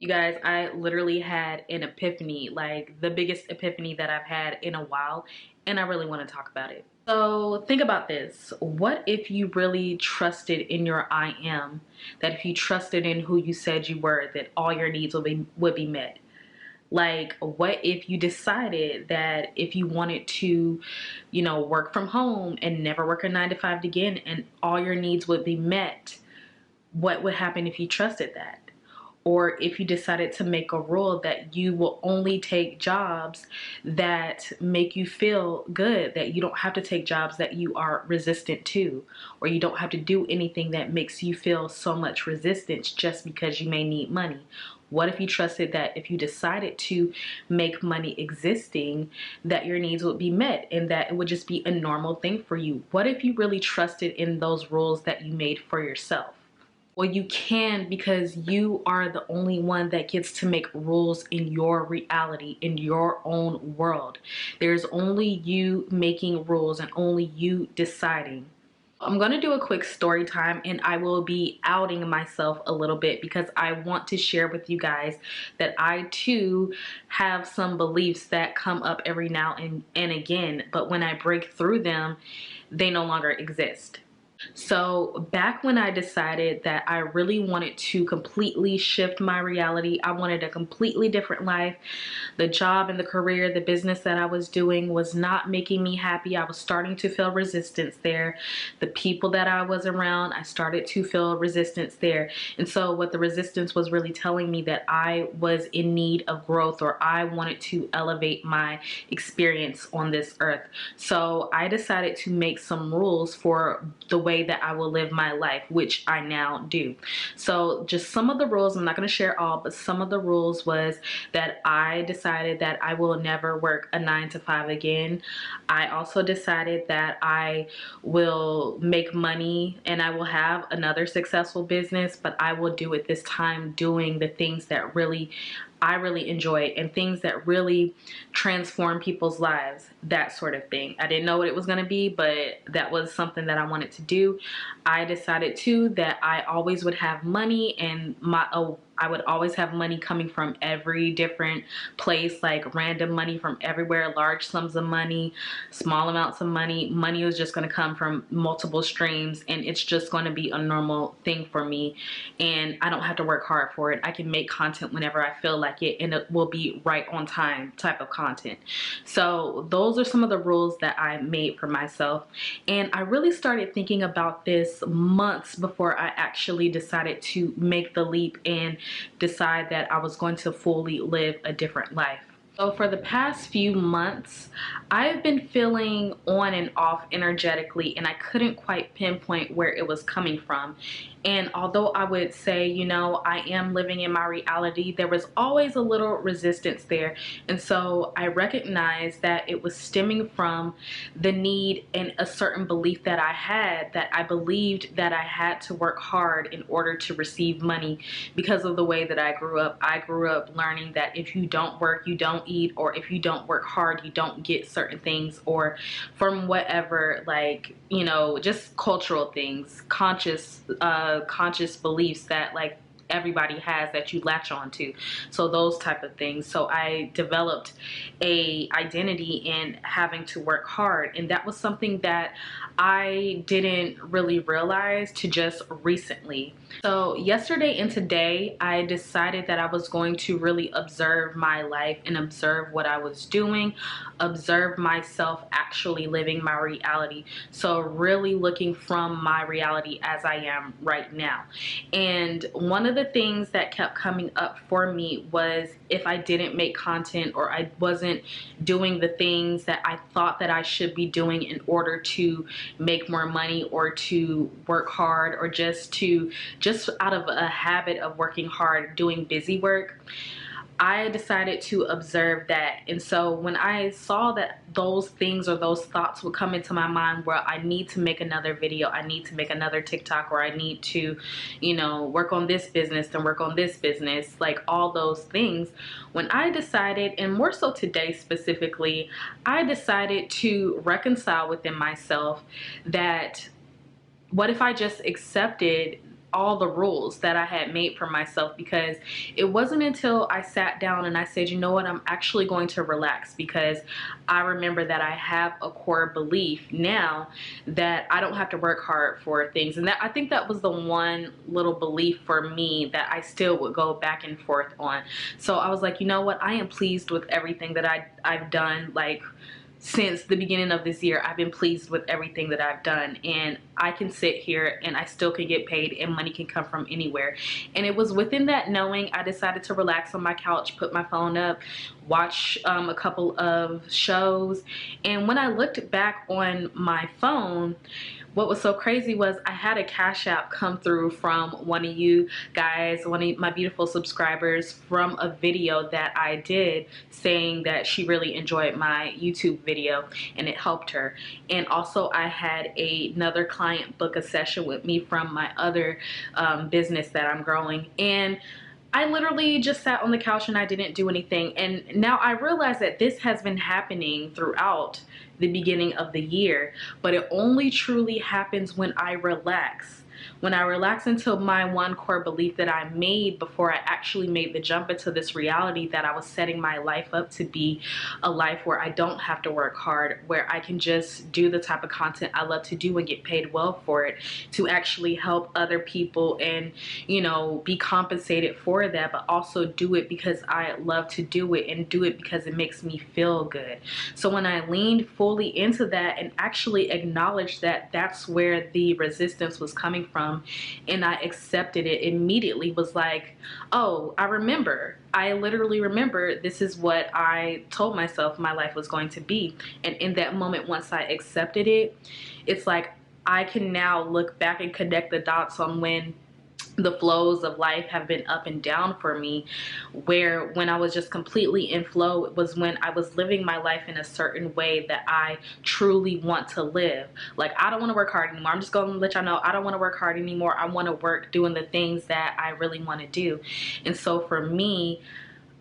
You guys, I literally had an epiphany, like the biggest epiphany that I've had in a while, and I really want to talk about it. So think about this. What if you really trusted in your I am, that if you trusted in who you said you were, that all your needs would be met? Like, what if you decided that if you wanted to, work from home and never work a 9 to 5 again and all your needs would be met? What would happen if you trusted that? Or if you decided to make a rule that you will only take jobs that make you feel good, that you don't have to take jobs that you are resistant to, or you don't have to do anything that makes you feel so much resistance just because you may need money. What if you trusted that if you decided to make money existing, that your needs would be met and that it would just be a normal thing for you? What if you really trusted in those rules that you made for yourself? Well, you can, because you are the only one that gets to make rules in your reality, in your own world. There's only you making rules and only you deciding. I'm going to do a quick story time, and I will be outing myself a little bit because I want to share with you guys that I too have some beliefs that come up every now and again, but when I break through them, they no longer exist. So back when I decided that I really wanted to completely shift my reality, I wanted a completely different life. The job and the career, the business that I was doing was not making me happy. I was starting to feel resistance there. The people that I was around, I started to feel resistance there. And so what the resistance was really telling me that I was in need of growth, or I wanted to elevate my experience on this earth. So I decided to make some rules for the way that I will live my life, which I now do. So just some of the rules, I'm not going to share all, but some of the rules was that I decided that I will never work a 9 to 5 again. I also decided that I will make money and I will have another successful business, but I will do it this time doing the things that I really enjoy and things that really transform people's lives, that sort of thing. I didn't know what it was going to be, but that was something that I wanted to do. I decided too that I always would have money, and I would always have money coming from every different place, like random money from everywhere, large sums of money, small amounts of money. Money was just going to come from multiple streams, and it's just going to be a normal thing for me, and I don't have to work hard for it. I can make content whenever I feel like it, and it will be right on time type of content. So those are some of the rules that I made for myself, and I really started thinking about this months before I actually decided to make the leap and decide that I was going to fully live a different life. So for the past few months, I've been feeling on and off energetically, and I couldn't quite pinpoint where it was coming from. And although I would say, I am living in my reality, there was always a little resistance there. And so I recognized that it was stemming from the need and a certain belief that I had, that I believed that I had to work hard in order to receive money because of the way that I grew up. I grew up learning that if you don't work, you don't eat, or if you don't work hard, you don't get certain things, or from whatever, like, just cultural things, conscious beliefs that like everybody has that you latch on to. So those type of things. So I developed a identity in having to work hard, and that was something that I didn't really realize to just recently. So yesterday and today, I decided that I was going to really observe my life and observe what I was doing, observe myself actually living my reality. So really looking from my reality as I am right now. And one of the things that kept coming up for me was if I didn't make content, or I wasn't doing the things that I thought that I should be doing in order to make more money, or to work hard, or just out of a habit of working hard, doing busy work, I decided to observe that. And so when I saw that those things or those thoughts would come into my mind, where I need to make another video, I need to make another TikTok, or I need to, work on this business and work on this business, like all those things, when I decided, and more so today specifically, I decided to reconcile within myself that what if I just accepted all the rules that I had made for myself, because it wasn't until I sat down and I said, you know what, I'm actually going to relax, because I remember that I have a core belief now that I don't have to work hard for things. And that, I think that was the one little belief for me that I still would go back and forth on. So I was like, you know what, I am pleased with everything that I've done. Like, since the beginning of this year, I've been pleased with everything that I've done, and I can sit here and I still can get paid, and money can come from anywhere. And it was within that knowing I decided to relax on my couch, put my phone up, watch a couple of shows. And when I looked back on my phone, what was so crazy was I had a Cash App come through from one of you guys, one of my beautiful subscribers, from a video that I did saying that she really enjoyed my YouTube video and it helped her. And also I had another client book a session with me from my other business that I'm growing. And I literally just sat on the couch and I didn't do anything. And now I realize that this has been happening throughout the beginning of the year, but it only truly happens when I relax. When I relax into my one core belief that I made before I actually made the jump into this reality that I was setting my life up to be a life where I don't have to work hard, where I can just do the type of content I love to do and get paid well for it, to actually help other people and, you know, be compensated for that, but also do it because I love to do it and do it because it makes me feel good. So when I leaned fully into that and actually acknowledged that that's where the resistance was coming from, and I accepted it immediately, was like, oh, I remember. I literally remember this is what I told myself my life was going to be. And in that moment, once I accepted it, it's like I can now look back and connect the dots on when the flows of life have been up and down for me, where when I was just completely in flow, it was when I was living my life in a certain way that I truly want to live. Like, I don't want to work hard anymore. I'm just going to let y'all know I don't want to work hard anymore. I want to work doing the things that I really want to do. And so for me,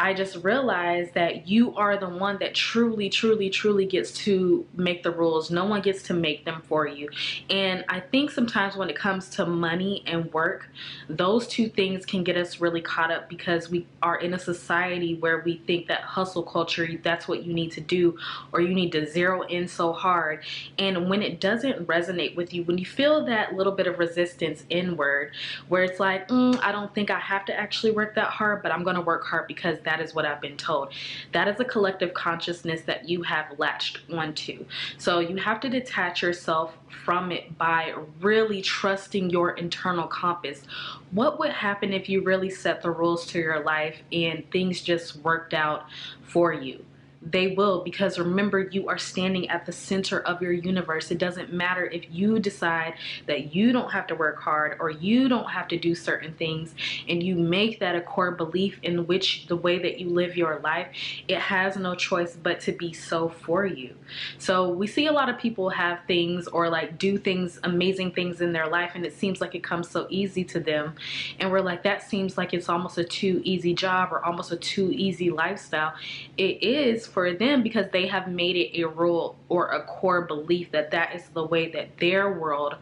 I just realized that you are the one that truly, truly, truly gets to make the rules. No one gets to make them for you. And I think sometimes when it comes to money and work, those two things can get us really caught up, because we are in a society where we think that hustle culture, that's what you need to do, or you need to zero in so hard. And when it doesn't resonate with you, when you feel that little bit of resistance inward, where it's like, I don't think I have to actually work that hard, but I'm going to work hard because that is what I've been told. That is a collective consciousness that you have latched onto. So you have to detach yourself from it by really trusting your internal compass. What would happen if you really set the rules to your life and things just worked out for you? They will, because remember, you are standing at the center of your universe. It doesn't matter if you decide that you don't have to work hard or you don't have to do certain things, and you make that a core belief in which the way that you live your life, it has no choice but to be so for you. So we see a lot of people have things or like do things, amazing things in their life, and it seems like it comes so easy to them, and we're like, that seems like it's almost a too easy job or almost a too easy lifestyle. It is for them because they have made it a rule or a core belief that that is the way that their world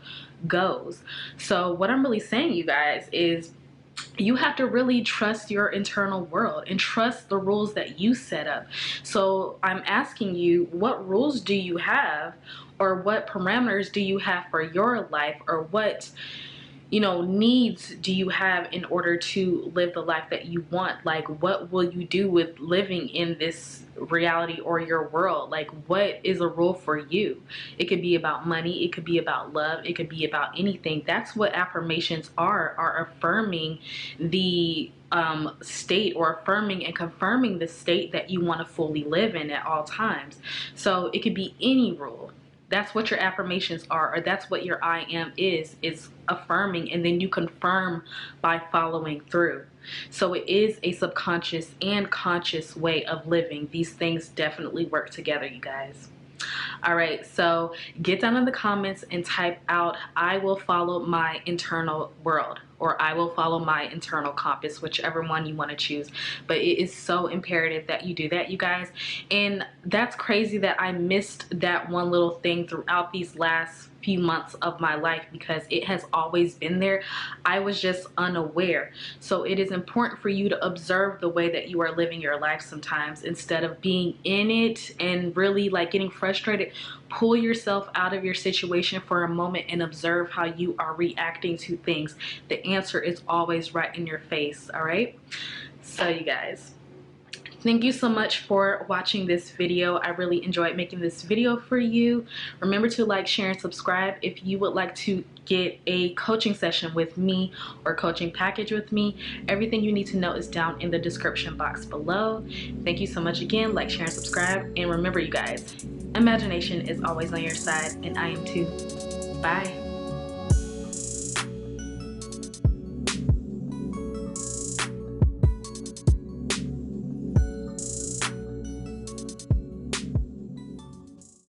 goes. So what I'm really saying, you guys, is you have to really trust your internal world and trust the rules that you set up. So I'm asking you, what rules do you have, or what parameters do you have for your life, or what, you know, needs do you have in order to live the life that you want? Like, what will you do with living in this reality or your world? Like, what is a rule for you? It could be about money, it could be about love, it could be about anything. That's what affirmations are affirming the state, or affirming and confirming the state that you want to fully live in at all times. So it could be any rule. That's what your affirmations are, or that's what your I am is affirming, and then you confirm by following through. So it is a subconscious and conscious way of living. These things definitely work together, you guys. All right, so get down in the comments and type out, I will follow my internal world, or I will follow my internal compass, whichever one you want to choose. But it is so imperative that you do that, you guys. And that's crazy that I missed that one little thing throughout these last few months of my life because it has always been there. I was just unaware. So it is important for you to observe the way that you are living your life sometimes. Instead of being in it and really like getting frustrated, pull yourself out of your situation for a moment and observe how you are reacting to things. The answer is always right in your face. All right, so you guys, thank you so much for watching this video. I really enjoyed making this video for you. Remember to like, share, and subscribe. If you would like to get a coaching session with me or coaching package with me, everything you need to know is down in the description box below. Thank you so much again. Like, share, and subscribe. And remember, you guys, imagination is always on your side, and I am too. Bye.